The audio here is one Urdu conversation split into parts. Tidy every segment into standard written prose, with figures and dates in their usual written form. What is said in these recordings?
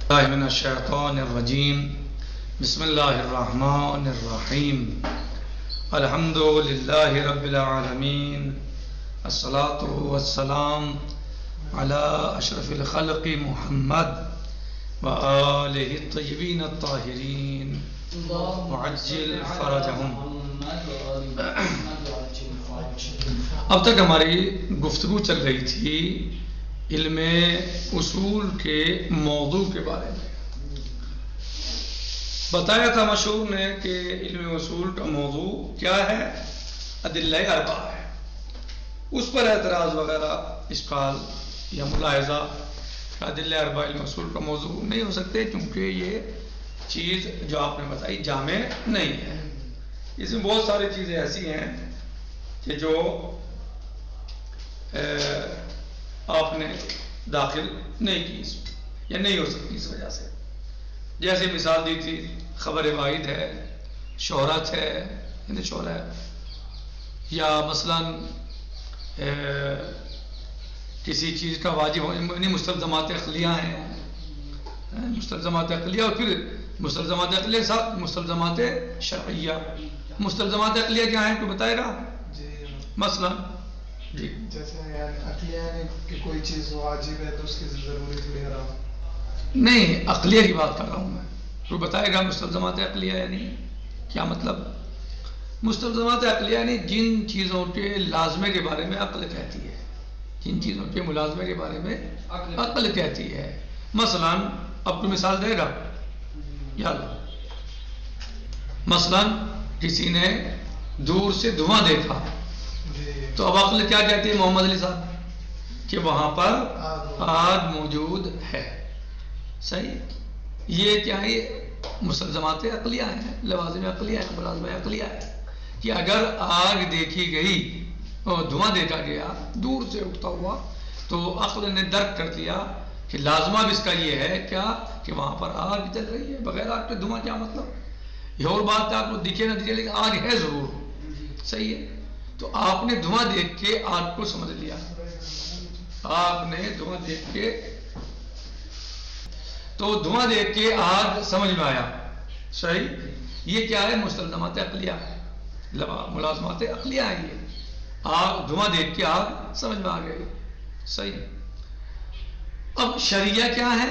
اللہ من الشیطان الرجیم بسم اللہ الرحمن الرحیم الحمد للہ رب العالمین الصلاة والسلام علی اشرف الخلق محمد وآلہ الطیبین الطاہرین وعجل فرجہم۔ اب تک ہماری گفتگو چل رہی تھی علم اصول کے موضوع کے بارے میں۔ بتایا تھا مشہور نے کہ علم اصول کا موضوع کیا ہے؟ ادلہ اربعہ ہے۔ اس پر اعتراض وغیرہ اشکال یا ملاحظہ ادلہ اربعہ علم اصول کا موضوع نہیں ہو سکتے، کیونکہ یہ چیز جو آپ نے بتائی جامع نہیں ہے۔ اس میں بہت ساری چیزیں ایسی ہیں کہ جو آپ نے داخل نہیں کی اس میں، یا نہیں ہو سکتی اس وجہ سے۔ جیسے مثال دی تھی، خبر واحد ہے، شہرت ہے، یعنی شہرت ہے، یا مثلا کسی چیز کا واجب یعنی مستلزمات عقلیہ ہیں، مستلزمات عقلیہ، اور پھر مستلزمات عقلیہ کے ساتھ مستلزمات شرعیہ۔ مستلزمات عقلیہ کیا ہیں تو بتائے گا؟ مثلا جی جیسے عقلیہ ہے کہ کوئی چیز واجب ہے تو اس کی ضروری تھوڑی حرام نہیں، عقلیہ کی بات کر رہا ہوں میں، تو بتائے گا مستلزمات عقلیہ یعنی کیا مطلب؟ مستلزمات عقلیہ یعنی جن چیزوں کے لازمے کے بارے میں عقل کہتی ہے، جن چیزوں کے ملازمے کے بارے میں عقل کہتی ہے۔ مثلا اب تو مثال دے گا یاد، مثلا کسی نے دور سے دھواں دیکھا تو اب عقل کیا کہتی ہے محمد علی صاحب؟ کہ وہاں پر آگ موجود ہے۔ صحیح، یہ کیا ہے؟ مستلزمات عقلیہ ہیں، لوازم عقلیہ ہیں، ملازم عقلیہ ہے کہ اگر آگ دیکھی گئی اور دھواں دیکھا گیا دور سے اٹھتا ہوا تو عقل نے درک کر دیا کہ لازمہ بھی اس کا یہ ہے کیا کہ وہاں پر آگ جل رہی ہے۔ بغیر آگ کے دھواں کیا مطلب؟ یہ اور بات ہے آپ کو دکھے نہ دکھے لیکن آگ ہے ضرور۔ صحیح ہے، تو آپ نے دھواں دیکھ کے آگ کو سمجھ لیا، آپ نے دھواں دیکھ کے تو دھواں دیکھ کے آگ سمجھ میں آیا۔ صحیح، یہ کیا ہے؟ مستلزمات عقلیہ ہے، ملازمات عقلیہ ہے۔ یہ آگ، دھواں دیکھ کے آگ سمجھ میں آ گئی۔ صحیح، اب شریعہ کیا ہے؟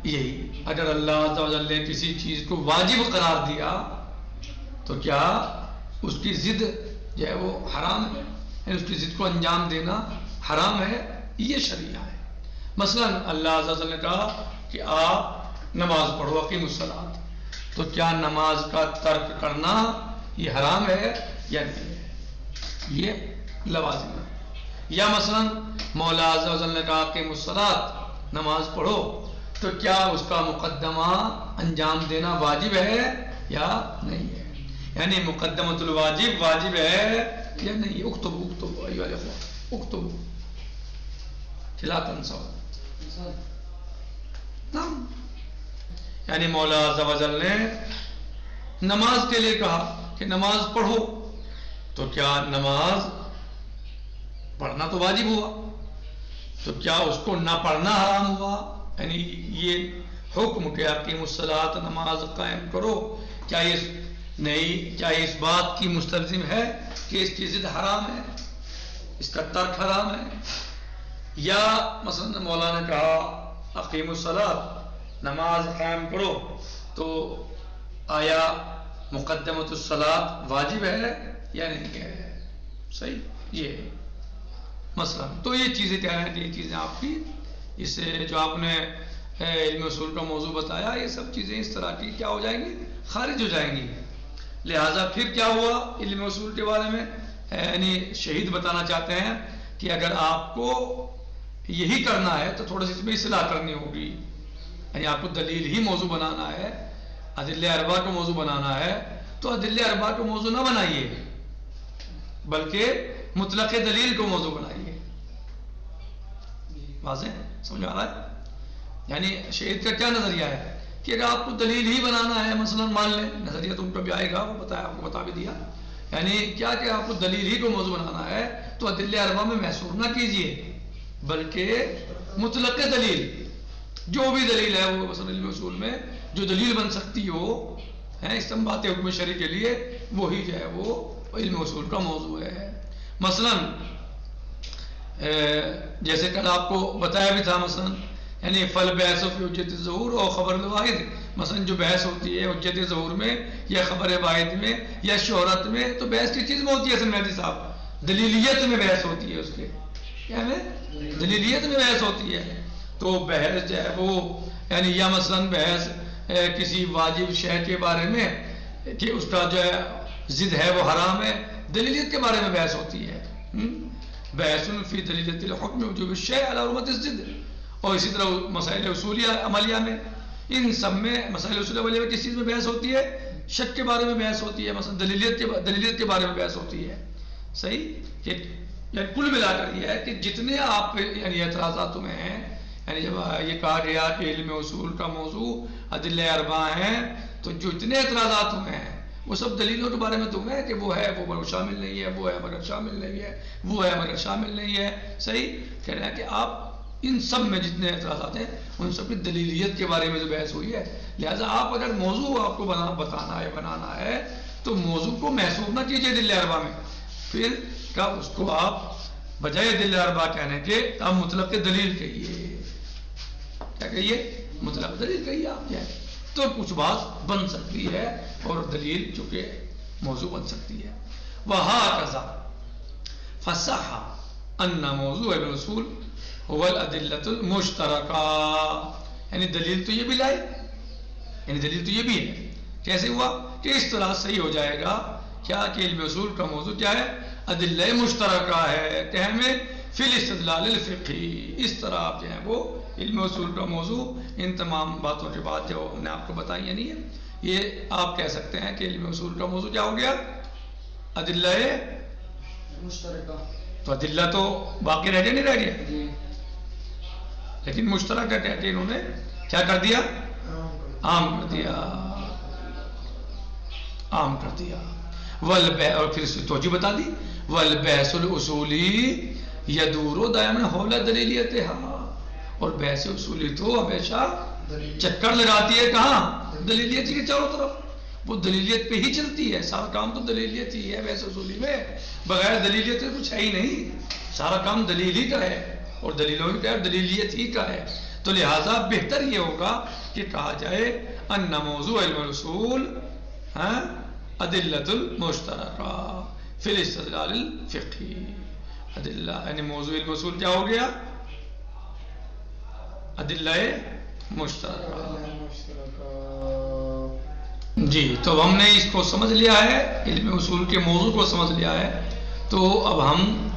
یہی، اگر اللہ عز و جل نے کسی چیز کو واجب قرار دیا تو کیا اس کی ضد جو ہے وہ حرام ہے، یعنی اس کی ضد کو انجام دینا حرام ہے، یہ شریعہ ہے۔ مثلا اللہ عز و جل نے کہا کہ آپ نماز پڑھو، اقیموا الصلاۃ، تو کیا نماز کا ترک کرنا یہ حرام ہے یا نہیں ہے؟ یہ لوازم ہے۔ یا مثلا مولا عز و جل نے کہا اقیموا الصلاۃ، نماز پڑھو، تو کیا اس کا مقدمہ انجام دینا واجب ہے یا نہیں ہے؟ یعنی مقدمۃ الواجب واجب ہے یا نہیں؟ اکتبوا اکتبوا ایھا الاخوہ اکتبوا لا تنسوا۔ نعم، یعنی مولا عز و جل نے نماز کے لیے کہا کہ نماز پڑھو، تو کیا نماز پڑھنا تو واجب ہوا، تو کیا اس کو نہ پڑھنا حرام ہوا؟ یعنی یہ حکم کہ اقیموا الصلاۃ، نماز قائم کرو، کیا یہ نہیں، کیا اس بات کی مستلزم ہے کہ اس کی ضد حرام ہے، اس کا ترک حرام ہے؟ یا مثلا مولانا نے کہا اقیموا الصلاۃ، نماز قائم کرو، تو آیا مقدمۃ الصلاۃ واجب ہے یا نہیں ہے؟ صحیح، یہ مثلا تو یہ چیزیں کیا ہیں؟ یہ چیزیں آپ کی اس جو آپ نے علم اصول کا موضوع بتایا، یہ سب چیزیں اس طرح کی کیا ہو جائیں گی؟ خارج ہو جائیں گی۔ لہٰذا پھر کیا ہوا علم اصول کے بارے میں؟ یعنی شہید بتانا چاہتے ہیں کہ اگر آپ کو یہی کرنا ہے تو تھوڑا سی اس میں اصلاح کرنی ہوگی، یعنی آپ کو دلیل ہی موضوع بنانا ہے، ادلہ اربعہ کو موضوع بنانا ہے، تو ادلہ اربعہ کو موضوع نہ بنائیے بلکہ مطلق دلیل کو موضوع بنائیے۔ واضح سمجھ میں آ رہا ہے؟ یعنی شہید کا کیا نظریہ ہے کہ اگر آپ کو دلیل ہی بنانا ہے، مثلا مان لیں نظریہ تو ان کا بھی آئے گا، وہ بتایا، آپ کو بتا بھی دیا، یعنی کیا کہ آپ کو دلیل ہی کو موضوع بنانا ہے تو ادلہ اربعہ میں محصور نہ کیجئے بلکہ مطلق دلیل، جو بھی دلیل ہے وہ مثلا علم اصول میں جو دلیل بن سکتی ہو استنباط حکم شرعی کے لیے وہی جو ہے وہ علم اصول کا موضوع ہے. مثلا جیسے کل آپ کو بتایا بھی تھا مثلا یعنی فل بحث فی حجت الظہور اور خبر الواحد، مثلا جو بحث ہوتی ہے حجت ظہور میں یا خبر واحد میں یا شہرت میں، تو بحث کی چیز میں ہوتی ہے حسن مہدی صاحب، دلیلیت میں بحث ہوتی ہے، اس کے کیا ہے دلیلیت میں بحث ہوتی ہے. تو بحث جو ہے وہ یعنی یا مثلا بحث کسی واجب شے کے بارے میں کہ اس کا جو ہے ضد ہے وہ حرام ہے، دلیلیت کے بارے میں بحث ہوتی ہے. بحث فی دلیلیت الحکم وجوب الشیء علی حرمت الضد. اور اسی طرح مسائل اصولیہ عملیہ میں، ان سب میں مسائل اصول عملیہ میں کس چیز میں بحث ہوتی ہے؟ شک کے بارے میں بحث ہوتی ہے، مثلا دلیلیت کے بارے میں بحث ہوتی ہے. صحیح، یعنی کل ملا کر یہ ہے کہ جتنے آپ یعنی اعتراضات میں ہیں، یعنی جب یہ کہا گیا کہ علم اصول کا موضوع ادلہ اربعہ ہیں، تو جو اتنے اعتراضات میں ہیں وہ سب دلیلوں کے بارے میں تو ہے کہ وہ ہے وہ مگر شامل نہیں ہے، وہ ہے مگر شامل نہیں ہے، وہ ہے مگر شامل نہیں ہے. صحیح کہہ رہے ہیں کہ آپ ان سب میں جتنے اعتراضات ہیں ان سب کی دلیلیت کے بارے میں جو بحث ہوئی ہے. لہٰذا آپ اگر موضوع آپ کو بتانا ہے بنانا ہے تو موضوع کو محسوب نہ کیجیے ادلہ اربعہ میں، پھر کب اس کو آپ بجائے ادلہ اربعہ کہنے کے آپ مطلب کے دلیل کہیے. کیا کہیے؟ مطلب دلیل کہیے آپ کیا ہے، تو کچھ بات بن سکتی ہے اور دلیل چونکہ موضوع بن سکتی ہے. وَهَكَذَا فَصَحَّ أَنَّ مَوْضُوعَ الْأُصُولِ هُوَ الْأَدِلَّةُ الْمُشْتَرَكَةُ. یعنی دلیل تو یہ بھی لائی، یعنی دلیل تو یہ بھی ہے. کیسے ہوا کہ اس طرح صحیح ہو جائے گا کیا کہ علم اصول کا موضوع کیا ہے؟ ادلہ مشترکہ ہے. کہ ہمیں فی الاستدلال الفقہی، اس طرح آپ جو ہیں وہ علم اصول کا موضوع ان تمام باتوں کے بعد جو ہم نے آپ کو بتائی نہیں ہے، یہ آپ کہہ سکتے ہیں کہ علم اصول کا موضوع کیا ہو گیا؟ ادلہ مشترکہ. تو ادلہ تو باقی رہ گیا نہیں رہ گیا، لیکن مشترکہ کہہ کے انہوں نے کیا کر دیا؟ عام کر دیا، عام کر دیا. اور پھر اس کی توجہ بتا دی، والبحث الاصولی یدور دائما حول دلیلیتها. اور بحث اصولی تو ہمیشہ چکر لگاتی ہے کہاں؟ دلیلیت کے چاروں طرف. وہ دلیلیت پہ ہی چلتی ہے، سارا کام تو دلیلیت ہی ہے. بحث اصولی میں بغیر دلیلیت کے کچھ ہے ہی نہیں، سارا کام دلیل ہی کا ہے اور دلیلوں کا دلیلیت ہی کا ہے. تو لہٰذا بہتر یہ ہوگا کہ کہا جائے ان موضوع علم الاصول ادلۃ المشترکہ فی الاستدلال الفقہی. ادلہ یعنی موضوع علم اصول کیا ہو گیا؟ ادلہ مشترکہ. جی، تو ہم نے اس کو سمجھ لیا ہے، علم اصول کے موضوع کو سمجھ لیا ہے. تو اب ہم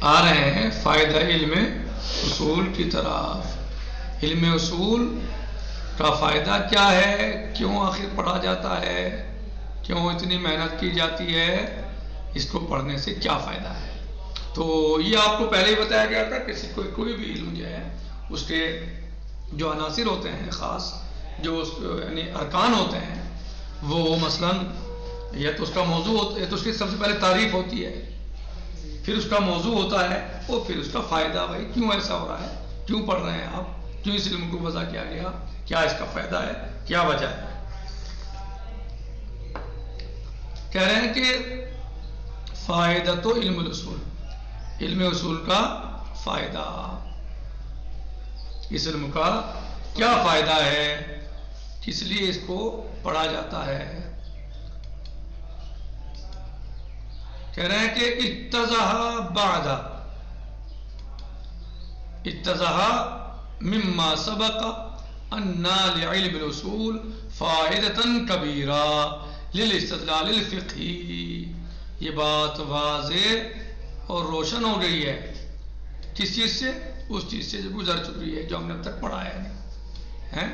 آ رہے ہیں فائدہ علم اصول کی طرف. علم اصول کا فائدہ کیا ہے، کیوں آخر پڑھا جاتا ہے، کیوں اتنی محنت کی جاتی ہے، اس کو پڑھنے سے کیا فائدہ ہے. تو یہ آپ کو پہلے ہی بتایا گیا تھا، کسی کوئی بھی علم جو ہے اس کے جو عناصر ہوتے ہیں خاص، جو یعنی ارکان ہوتے ہیں، وہ مثلا یا تو اس کا موضوع ہوتا ہے، تو اس کی سب سے پہلے تعریف ہوتی ہے، پھر اس کا موضوع ہوتا ہے اور پھر اس کا فائدہ. بھائی کیوں ایسا ہو رہا ہے، کیوں پڑھ رہے ہیں آپ، کیوں اس علم کو وضع کیا گیا، کیا اس کا فائدہ ہے، کیا وجہ ہے. کہہ رہے ہیں کہ فائدہ تو علم الاصول، علم اصول کا فائدہ، اس علم کا کیا فائدہ ہے، کس لیے اس کو پڑھا جاتا ہے. کہہ رہے ہیں کہ اتضح مما سبق ان لعلم الاصول فائدۃ کبیرہ للاستدلال الفقہی. یہ بات واضح اور روشن ہو گئی ہے کس چیز سے؟ اس چیز سے جو گزر چکی ہے، جو ہم نے اب تک پڑھا ہے.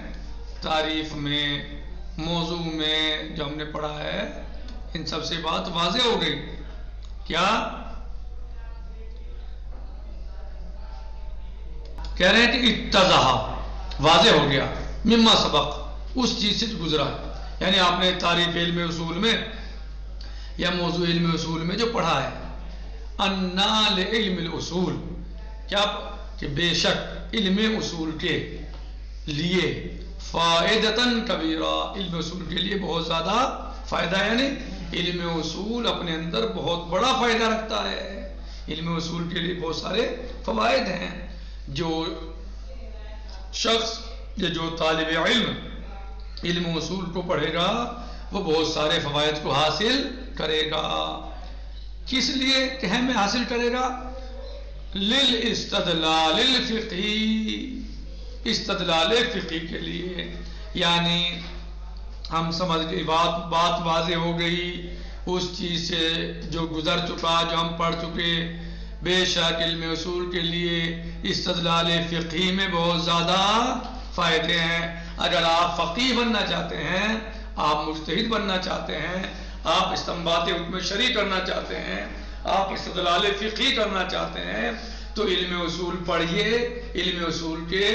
تعریف میں، موضوع میں جو ہم نے پڑھا ہے، ان سب سے بات واضح ہو گئی. کیا کہہ رہے ہیں کہ اتضح واضح ہو گیا، مما سبق اس چیز سے گزرا. یعنی آپ نے تعریف علم اصول میں یا موضوع علم اصول میں جو پڑھا ہے، انا لعلم الاصول، کیا کہ بے شک علم اصول کے لیے فائدتاً کبیرہ، علم اصول کے لیے بہت زیادہ فائدہ ہے، یعنی علم اصول اپنے اندر بہت بڑا فائدہ رکھتا ہے، علم اصول کے لیے بہت سارے فوائد ہیں۔ جو شخص یا جو طالب علم علم اصول کو پڑھے گا وہ بہت سارے فوائد کو حاصل کرے گا۔ کس لیے کہ میں حاصل کرے گا؟ للاستدلال الفقہی، استدلال فقہی کے لیے، یعنی ہم سمجھ گئے، بات واضح ہو گئی اس چیز سے جو گزر چکا، جو ہم پڑھ چکے۔ بے شک علم اصول کے لیے استدلال فقہی میں بہت زیادہ فائدے ہیں۔ اگر آپ فقیہ بننا چاہتے ہیں، آپ مجتہد بننا چاہتے ہیں، آپ استنباط حکم شرعی کرنا چاہتے ہیں، آپ استدلال فقہی کرنا چاہتے ہیں، تو علم اصول پڑھیے۔ علم اصول کے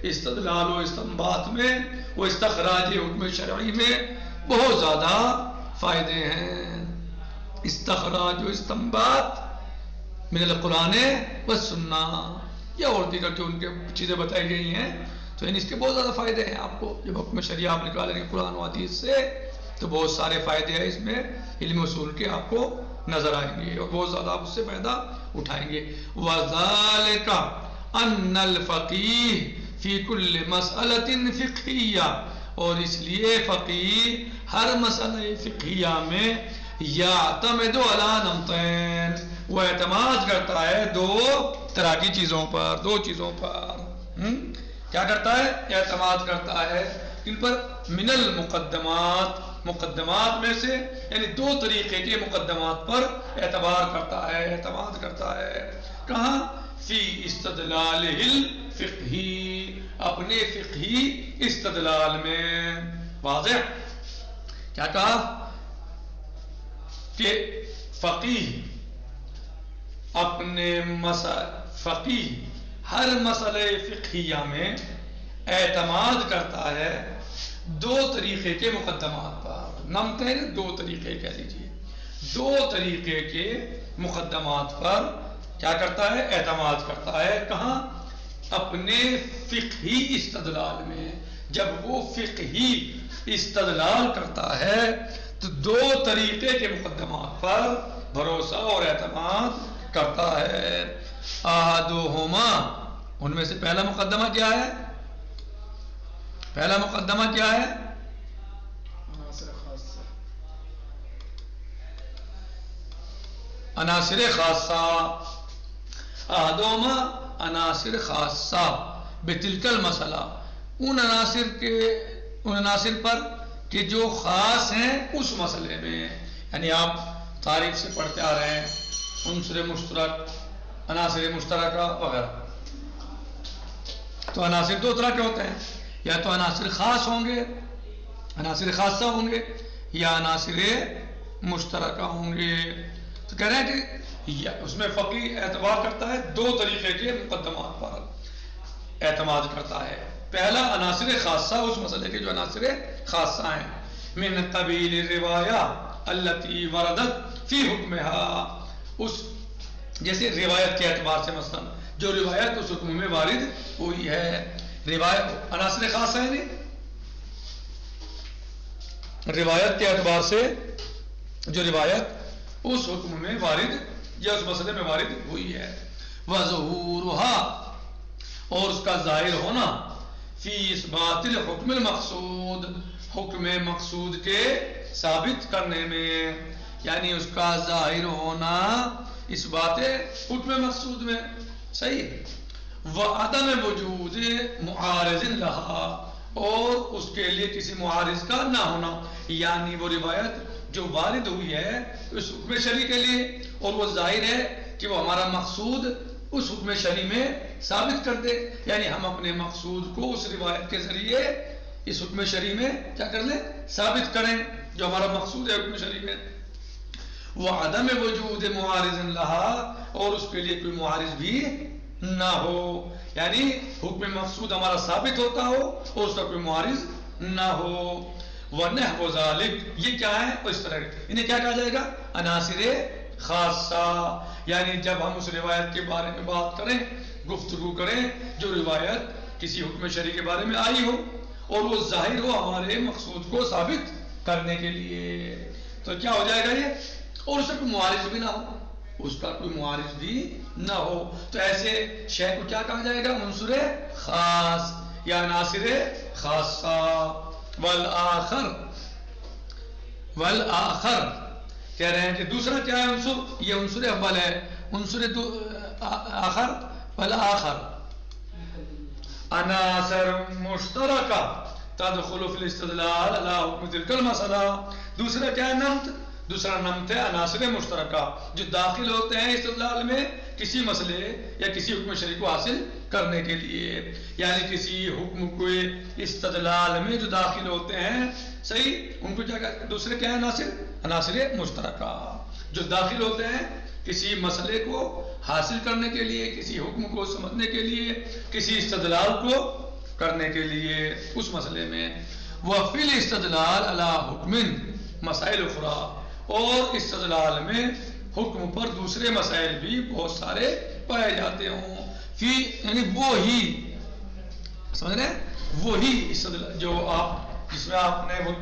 استدلال و استنباط میں، وہ استخراج حکم شرعی میں بہت زیادہ فائدے ہیں۔ استخراج و استنباط من القرآن والسنہ، یا اور دیگر جو ان کے چیزیں بتائی گئی ہیں، تو اس کے بہت زیادہ فائدے ہیں۔ آپ کو جب حکم شریعہ آپ نکالیں گے قرآن و حدیث سے، تو بہت سارے فائدے ہیں اس میں علم اصول کے، آپ کو نظر آئیں گے اور بہت زیادہ آپ اس سے فائدہ اٹھائیں گے۔ وَذَلِكَ أَنَّ الْفَقِيهِ فِي كُلِّ مَسْأَلَةٍ فِقْهِيَّةٍ، اور اس لیے فقیہ ہر مسئلہ فقہیہ میں یعتمد علی نمطین، وہ اعتماد کرتا ہے دو طرح کی چیزوں پر، دو چیزوں پر۔ کیا کرتا ہے؟ اعتماد کرتا ہے ان پر، من المقدمات، مقدمات میں سے، یعنی دو طریقے کے مقدمات پر اعتبار کرتا ہے، اعتماد کرتا ہے۔ کہاں؟ فی استدلال الفقہی، اپنے فقہی استدلال میں۔ واضح؟ کیا کہا؟ کہ فقیہ اپنے فقیہ ہر مسئلہ فقہیہ میں اعتماد کرتا ہے دو طریقے کے مقدمات پر۔ نمطین، دو طریقے کہہ لیجیے، دو طریقے کے مقدمات پر کیا کرتا ہے؟ اعتماد کرتا ہے۔ کہاں؟ اپنے فقہی استدلال میں۔ جب وہ فقہی استدلال کرتا ہے تو دو طریقے کے مقدمات پر بھروسہ اور اعتماد کرتا ہے۔ احدہما، ان میں سے پہلا مقدمہ کیا ہے؟ پہلا مقدمہ کیا ہے؟ عناصر خاصہ۔ احدہما عناصر خاصہ بتلک المسئلہ، ان عناصر پر کہ جو خاص ہیں اس مسئلے میں۔ یعنی آپ تاریخ سے پڑھتے آ رہے ہیں، عنصر مشترک، عناصر مشترکہ وغیرہ۔ تو عناصر دو طرح کے ہوتے ہیں، یا تو عناصر خاص ہوں گے، عناصر خاصہ ہوں گے، یا عناصر مشترکہ ہوں گے۔ تو کہہ رہے ہیں کہ اس میں فقیہ اعتبار کرتا ہے دو طریقے کے مقدمات پر اعتماد کرتا ہے۔ پہلا عناصر خاصہ، اس مسئلے کے جو عناصر خاصہ ہیں، من قبیل الروایہ التي وردت فی حکمها، اس جیسے روایت کے اعتبار سے، مثلا جو روایت اس حکم میں وارد ہوئی ہے۔ روایت عناصر خاصہ ہے، نہیں روایت کے اعتبار سے جو روایت اس حکم میں وارد یا اس مسئلے میں وارد ہوئی ہے۔ وظہورها، اور اس کا ظاہر ہونا، فی اثبات الحکم المقصود، حکم مقصود کے ثابت کرنے میں، یعنی اس کا ظاہر ہونا اس بات حکم مقصود میں۔ صحیح۔ وعدم وجود معارض لہا، اور اس کے لیے کسی معارض کا نہ ہونا، یعنی وہ روایت جو وارد ہوئی ہے اس حکم شرعی کے لیے، اور وہ ظاہر ہے کہ وہ ہمارا مقصود اس حکم شرعی میں ثابت کر دے، یعنی ہم اپنے مقصود کو اس روایت کے ذریعے اس حکم شرعی میں کیا کر لیں؟ ثابت کریں، جو ہمارا مقصود ہے حکم شرعی میں۔ وعدم وجود معارض لہا، اور اس کے لیے کوئی معارض بھی نہ ہو، یعنی حکم مقصود ہمارا ثابت ہوتا ہو اور اس کا کوئی معارض نہ ہو۔ وَنَحْوُ ذَلِكَ، یہ کیا ہے؟ اس طرح انہیں کیا کہا جائے گا؟ عناصر خاصہ، یعنی جب ہم اس روایت کے بارے میں بات کریں، گفتگو کریں جو روایت کسی حکم شرعی کے بارے میں آئی ہو اور وہ ظاہر ہو ہمارے مقصود کو ثابت کرنے کے لیے، تو کیا ہو جائے گا یہ؟ اور اس کا کوئی معارض بھی نہ ہو، اس کا کوئی معارض بھی نہ ہو، تو ایسے شے کو کیا کہا جائے گا؟ عنصر خاص یا عناصر خاصہ۔ والآخر کہہ رہے ہیں کہ دوسرا کیا ہے عنصر؟ یہ عنصر اول ہے، عنصر آخر والآخر عناصر مشترکہ تدخل فی الاستدلال علی حکم تلک المسئلہ۔ دوسرا کیا ہے؟ نمت۔ دوسرا نمت ہے عناصر مشترکہ جو داخل ہوتے ہیں استدلال میں کسی مسئلے یا کسی حکم شرعی کو حاصل کرنے کے لیے، یعنی کسی حکم کو استدلال میں جو داخل ہوتے ہیں، صحیح، ان کو کیا کہتے ہیں؟ دوسرے کیا ہے؟ عناصر مشترکہ جو داخل ہوتے ہیں کسی مسئلے کو حاصل کرنے کے لیے، کسی حکم کو سمجھنے کے لیے، کسی استدلال کو کرنے کے لیے اس مسئلے میں۔ وفی الاستدلال علی حکم مسائل اخرى، اور استدلال میں حکم پر دوسرے مسائل بھی بہت سارے پائے جاتے ہوں، فی یعنی وہی، سمجھ رہے ہیں، وہی استدلال جو آپ جس میں آپ نے وہ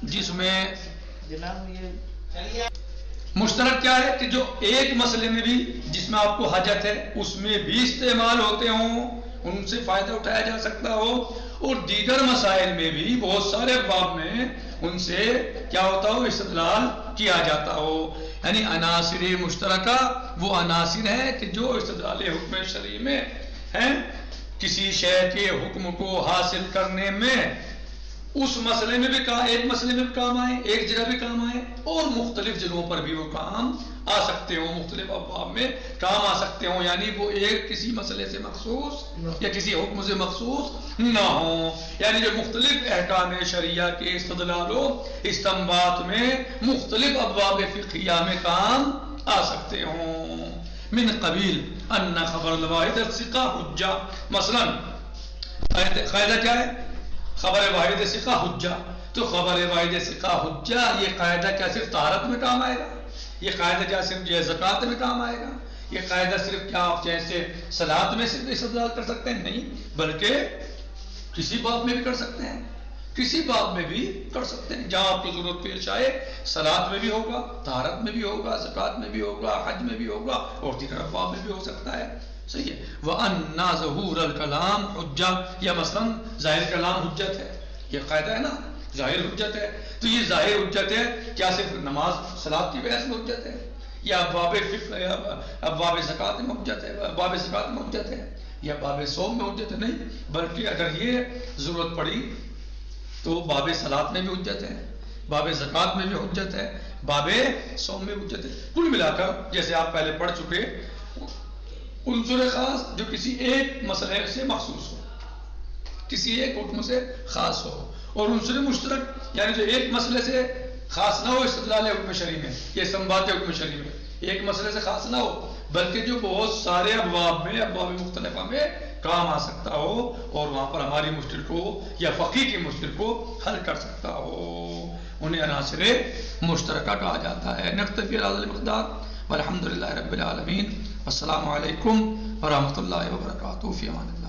جس میں مشترک کیا ہے کہ جو ایک مسئلے میں بھی جس میں آپ کو حاجت ہے اس میں بھی استعمال ہوتے ہوں، ان سے فائدہ اٹھایا جا سکتا ہو، اور دیگر مسائل میں بھی بہت سارے ابواب میں ان سے کیا ہوتا ہو؟ استدلال کیا جاتا ہو۔ یعنی عناصر مشترکہ وہ عناصر ہیں کہ جو استدلال حکم شرعی میں ہیں، کسی شے کے حکم کو حاصل کرنے میں اس مسئلے میں بھی ایک مسئلے میں بھی کام آئے، ایک جگہ بھی کام آئے، اور مختلف جگہوں پر بھی وہ کام آ سکتے ہوں، مختلف ابواب میں کام آ سکتے ہوں، یعنی وہ ایک کسی مسئلے سے مخصوص یا کسی حکم سے مخصوص نہ ہوں، یعنی جو مختلف احکام شرعیہ کے استدلال و استنباط میں مختلف ابواب فقہیہ میں کام آ سکتے ہوں۔ من قبیل ان خبر الواحد الثقہ حجہ، مثلا قاعدہ کیا ہے؟ خبر واحد ثقہ حجہ، تو خبر واحد ثقہ حجہ یہ قاعدہ کیا صرف طہارت میں کام آئے گا؟ یہ قاعدہ کیا صرف جو ہے زکوٰۃ میں کام آئے گا؟ یہ قاعدہ صرف کیا آپ جیسے صلاۃ میں صرف استدلال کر سکتے ہیں؟ نہیں، بلکہ کسی باب میں بھی کر سکتے ہیں، کسی باب میں بھی کر سکتے ہیں، جہاں آپ کو ضرورت پیش آئے، صلاۃ میں بھی ہوگا، طہارت میں بھی ہوگا، زکوٰۃ میں بھی ہوگا، حج میں بھی ہوگا، اور دیگر ابواب میں بھی ہو سکتا ہے، صحیح ہے۔ وَأَنَّا ظُهُورَ الْكَلَامِ حُجَّةٌ، یا مثلا ظاہر کلام حجت ہے، یہ قاعدہ ہے نا، ظاہر حجت ہے، تو یہ ظاہر حجت ہے کیا صرف نماز صلاۃ کی بحث میں حجت ہے، یا ابواب فقہ ابواب زکوٰۃ میں حجت ہے، ابواب زکوٰۃ میں حجت ہے، یا باب صوم میں حجت ہے؟ نہیں، بلکہ اگر یہ ضرورت پڑی تو باب صلاۃ میں بھی حجت ہے، باب زکوٰۃ میں بھی حجت ہے، باب صوم میں حجت ہے۔ کل ملا کر جیسے آپ پہلے پڑھ چکے، عنصر خاص جو کسی ایک مسئلے سے مخصوص ہو، کسی ایک حکم سے خاص ہو، اور عنصر مشترک یعنی جو ایک مسئلے سے خاص نہ ہو استدلال حکم شرعی میں، یہ استنباط حکم شرعی میں ایک مسئلے سے خاص نہ ہو، بلکہ جو بہت سارے ابواب میں، ابواب مختلفہ میں کام آ سکتا ہو، اور وہاں پر ہماری مشکل کو یا فقیہ کی مشکل کو حل کر سکتا ہو، انہیں عناصر مشترکہ کہا جاتا ہے۔ نکتفی بہذا المقدار والحمد للہ رب العالمین، السلام علیکم ورحمۃ اللہ وبرکاتہ، فی امان اللہ۔